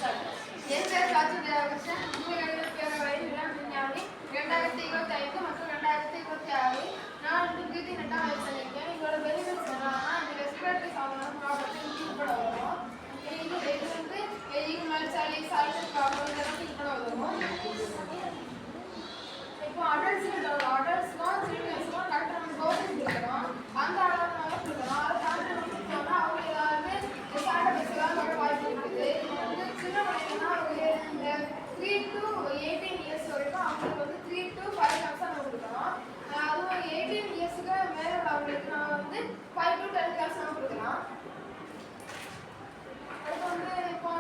என் பேர் ராஜு தேவகிருஷ்ணன். 177 வயதில் விஞ்ஞானி. 2025 மற்றும் 2026 நான் டிகிரி நெட்டாக வச்சிருக்கேன். இதோட பெனிஃபிட்ஸ் என்னன்னா இந்த ரெஸ்பிரேட்டரி சாதனம் ப்ராப்ளத்தை ட்ரீட் பண்ண உதவும். இது வந்து இருமல், சளி, சல்ஃபர் ப்ராப்ளம் இதெல்லாம் ட்ரீட் பண்ண உதவும். இப்போ அடல்ட்ஸ்லாம் சில்ட்ரன்ஸ்லாம் கரெக்டாக நம்ம டோசேஜ் கொடுக்கணும். அந்த அளவு நம்ம கொடுக்கணும். அதை தாண்டி நம்ம கொடுத்தோம்னா அவங்க ஏதாவது சைட் எஃபெக்ட்ஸ் ஏதாவது வாய்ப்பு இருக்குது. இது வந்து சின்ன பையனா ஒரு 3 to 18 இயர்ஸ் வரைக்கும் அவங்களுக்கு வந்து 3 to 5 கிராம்ஸ் நம்ம கொடுக்கணும். அதுவும் 18 இயர்ஸுக்கு மேலே உள்ளவங்களுக்கு நம்ம வந்து 5 to 10 கிராம்ஸ் நம்ம கொடுக்கலாம். அடுத்து வந்து இப்போ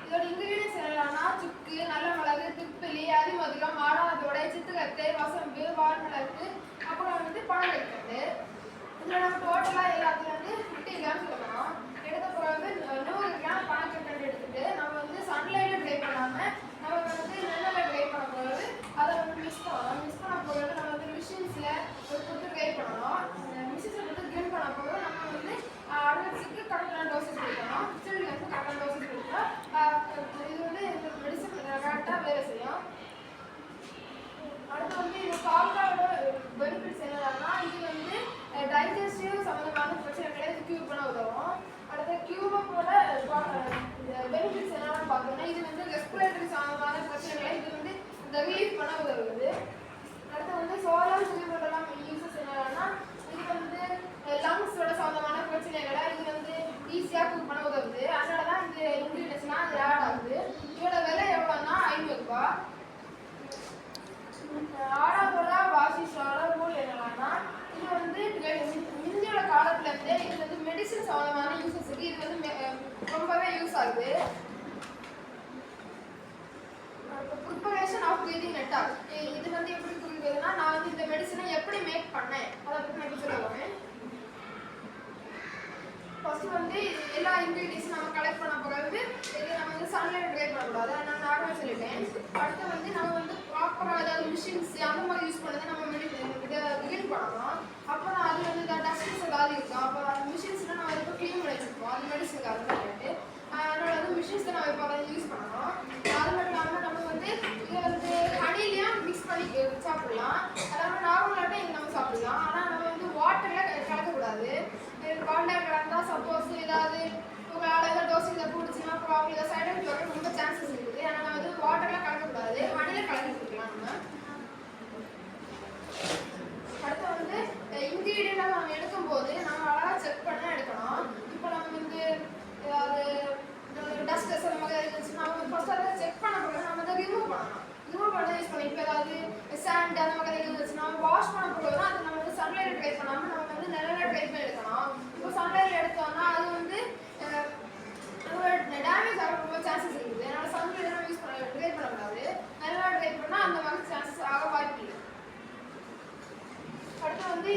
இதோட இன்கிரீடியன்ஸ் என்னன்னா சுக்கு, நல்ல மிளகு, திப்பிலி, அதிமதுரம், மாடாதோடை, சித்துக்கத்தை, வசம்பு, வால்மிளகு, அப்புறம் வந்து பணம் வைக்கிறது. இதில் நம்ம டோட்டலாக எல்லாத்துல வந்து 50 கிராம்ஸ் கொடுக்கணும். எடுத்த பிறகு 100 கிராம் பணக்கட்டை எடுத்துட்டு நம்ம வந்து சன்லைட்டில் ட்ரை பண்ணாமல் நம்ம வந்து நெல்லில் ட்ரை பண்ண போகிறது அதை வந்து மிக்ஸ் பண்ணணும். மிக்ஸ் பண்ண போகிறது நம்ம வந்து மிஷின்ஸில் கொடுத்து ட்ரை பண்ணணும். மிஷின்ஸில் கொடுத்து கிரைண்ட் பண்ண போகிறது நம்ம வந்து அடல்ட்ஸுக்கு கரெக்டான டோசேஜ் கொடுக்கணும். சில்ட்ரன்ஸுக்கு கரெக்டான டோசேஜ் கொடுத்தா இது வந்து இந்த மெடிசன் கரெக்டாக வேலை செய்யும். அடுத்து வந்து இது கால்காவோட பெனிஃபிட்ஸ் என்னன்னா இது வந்து டைஜஸ்டிவ் சம்மந்தமான பிரச்சனைகளை இது க்யூர் பண்ண உதவும். அடுத்து கியூபோட பெனிஃபிட்ஸ் என்னென்னு பார்த்தோம்னா இது வந்து ரெஸ்பிரேட்டரி சம்மந்தமான பிரச்சனைகளை இது வந்து இந்த ரிலீஃப் பண்ண உதவுது. அடுத்து வந்து சோளம், சிறுபோட்டெல்லாம் யூசஸ் என்னன்னா இது வந்து லங்ஸோட சம்மந்தமான பிரச்சனைகளை இது வந்து ஈஸியாக க்யூர் பண்ண உதவுது. அதனால தான் இந்த இன்க்ரீடியன்ஸ்லாம் இது ஆட் ஆகுது. இதோட விலை எவ்வளோன்னா 500 ரூபாய். ஆடாதோட வாசிஷோட ரூல் என்னன்னா இது வந்து முந்தியோட காலத்துல இருந்தே இது வந்து மெடிசன் சம்பந்தமான யூசஸ்க்கு இது வந்து ரொம்பவே யூஸ் ஆகுது. ப்ரிப்பரேஷன் ஆஃப் ப்ரீதிங் நெட்டாக் இது வந்து எப்படி புரியுதுன்னா நான் வந்து இந்த மெடிசனை எப்படி மேக் பண்ணேன் அதை பற்றி நான் சொல்லுவேன். ஃபர்ஸ்ட் வந்து எல்லா இன்க்ரீடியன்ஸும் நம்ம கலெக்ட் பண்ண பிறகு இது நம்ம வந்து சன்லைட் ட்ரை பண்ணக்கூடாது. நான் நார்மலாக சொல்லிட்டேன். அடுத்து வந்து நம்ம வந்து ப்ராப்பராக ஏதாவது மிஷின்ஸ் அந்த மாதிரி யூஸ் பண்ணதை நம்ம இதை கிளீன் பண்ணணும். அப்புறம் அது வந்து டஸ்ட்ஸ் ஏதாவது இருக்கும். அப்போ அந்த மிஷின்ஸ்லாம் நம்ம இப்போ க்ளீன் பண்ணி வச்சுருப்போம். அது மெடிசனுக்கு அது பண்ணிட்டு அதனால வந்து மிஷின்ஸ் தான் நம்ம இப்போ அதை யூஸ் பண்ணணும். அது மட்டும் இல்லாமல் நம்ம வந்து இதை வந்து ஹனிலையும் மிக்ஸ் பண்ணி சாப்பிடலாம். அதாவது நார்மலாகவே இங்கே நம்ம சாப்பிடலாம். ஆனால் நம்ம வந்து வாட்டரில் கலக்கக்கூடாது. வாட்டர் கலந்தால் சப்போஸ் ஏதாவது உங்களால் ஏதாவது டோஸ் இதை பிடிச்சின்னா அப்புறம் அவங்க இதை சைட் எஃபெக்ட் வர ரொம்ப சான்சஸ் இருக்குது. ஆனால் நம்ம வந்து வாட்டர்லாம் கலக்கக்கூடாது. ஹனியில் கலக்கி கொடுக்கலாம் நம்ம. அடுத்து வந்து இன்க்ரீடியண்டாக நம்ம எடுக்கும்போது நம்ம அழகாக செக் பண்ணி எடுக்கணும். இப்போ நம்ம வந்து ஏதாவது டஸ்டஸ் அந்த மாதிரி இருந்துச்சுன்னா நம்ம ஃபர்ஸ்ட் அதை செக் பண்ண போகிறது நம்ம அதை ரிமூவ் பண்ணணும். ரிமூவ் பண்ண யூஸ் பண்ணி இப்போ ஏதாவது சாண்ட் அந்த மாதிரி இருந்துச்சுன்னா வாஷ் பண்ண போகிறது தான் அதை நம்ம வந்து சன்லைட் ட்ரை பண்ணாமல் நம்ம வந்து நிழலில் ட்ரை பண்ணி எடுக்கணும். இப்போ சன்லைட் எடுத்தோம்னா அது வந்து டேமேஜ் ஆக ரொம்ப சான்சஸ் இருக்குது. அதனால் சன்லைட் நம்ம யூஸ் பண்ண ட்ரை பண்ணக்கூடாது. நிழலில் ட்ரை பண்ணால் அந்த மாதிரி சான்சஸ் ஆக வாய்ப்பு இல்லை. அடுத்து வந்து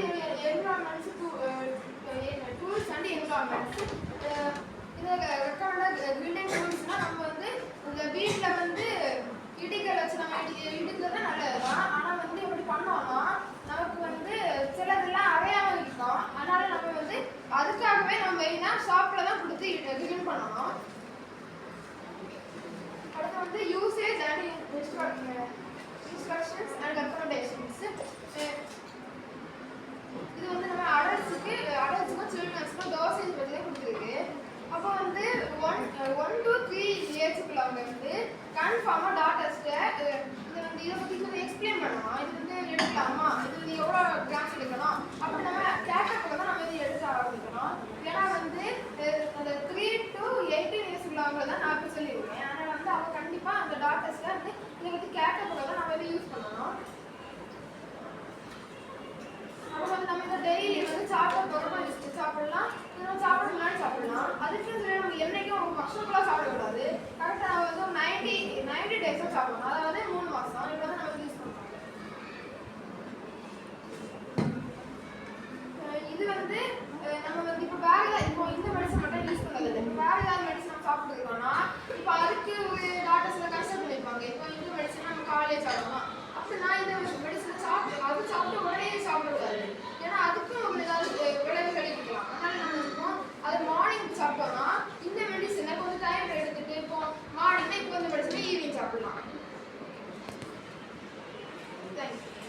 என்விரான்மெண்ட்ஸ் டூல்ஸ் அண்ட் என்விரான்மெண்ட்ஸ் இது ரெக்கமெண்டட் பில்டிங் டூல்ஸ்னால் நம்ம வந்து இந்த வீட்டில் வந்து இடிக்கல் வச்சு நம்ம இடிக்கிறது நல்லது தான். ஆனால் வந்து எப்படி பண்ணோம்னா நமக்கு வந்து சிலதெல்லாம் அறையாமல் இருக்கும். அதனால நம்ம வந்து அதுக்காகவே நம்ம மெயினாக ஷாப்பில் தான் கொடுத்து கிளீன் பண்ணணும். அடுத்து வந்து usage and instructions and recommendations இது வந்து நம்ம அடல்ட்ஸுக்கும் சில்ட்ரன்ஸுக்கும் டோசேஜ் பற்றி தான் கொடுத்துருக்கு. அப்போ வந்து 1 to 3 ஏஜுக்குள்ளவங்க வந்து கன்ஃபார்மாக டாக்டர்ஸ்ட்டை இதை பற்றி கொஞ்சம் எக்ஸ்பிளைன் பண்ணணும். இது வந்து எடுக்கலாமா, இது வந்து எவ்வளோ கிராம்ஸ் எடுக்கணும் அப்படி நம்ம கேட்டப்போ தான் நம்ம இது எடுக்க ஆரம்பிக்கணும். ஏன்னா வந்து அந்த 3 to 18 இயர்ஸுக்குள்ளவங்க தான் நான் இப்போ சொல்லியிருக்கேன். அதனால் வந்து அவங்க கண்டிப்பாக அந்த டாக்டர்ஸ்ட்டை வந்து இதை பற்றி கேட்டப்போ தான் நம்ம இதை யூஸ் பண்ணணும். அப்போ வந்து நம்ம இந்த டெய்லி வந்து சாப்பிட போகிறோம் லிஸ்ட்டு சாப்பிடலாம். நம்ம சாப்பிட முன்னாடி சாப்பிடலாம். அதுக்குன்னு சொல்லி நம்ம என்றைக்கும் ஒரு வருஷத்துக்குலாம் சாப்பிடக்கூடாது. கரெக்டாக நம்ம வந்து 90 டேஸாக சாப்பிடணும். அதாவது 3 மாதம் இப்போ தான் நம்ம யூஸ் பண்ணுறோம். இது வந்து நம்ம வந்து இப்போ இப்போ இந்த மெடிசன் மட்டும் யூஸ் பண்ணது இல்லை. இப்போ வேறு ஏதாவது மெடிசன் நம்ம சாப்பிட்டுருக்கோம்னா இப்போ அதுக்கு ஒரு டாக்டர்ஸில் கன்சல்ட் பண்ணியிருப்பாங்க. இப்போ இந்த மெடிசன் நம்ம காலையில் சாப்பிடலாம் அப்படின்னா இந்த மெடிசனை சாப்பிட்டு உடனே சாப்பிடக்கூடாது. ஏன்னா அதுக்கும் நம்ம ஏதாவது விளைவுகள் இருக்கலாம். அதனால நம்ம இருக்கோம் அது மார்னிங் சாப்பிட்டோம்னா இந்த மெடிசனை கொஞ்சம் டைம் எடுத்துட்டு சாப்பிடலாம். தேங்க்யூ.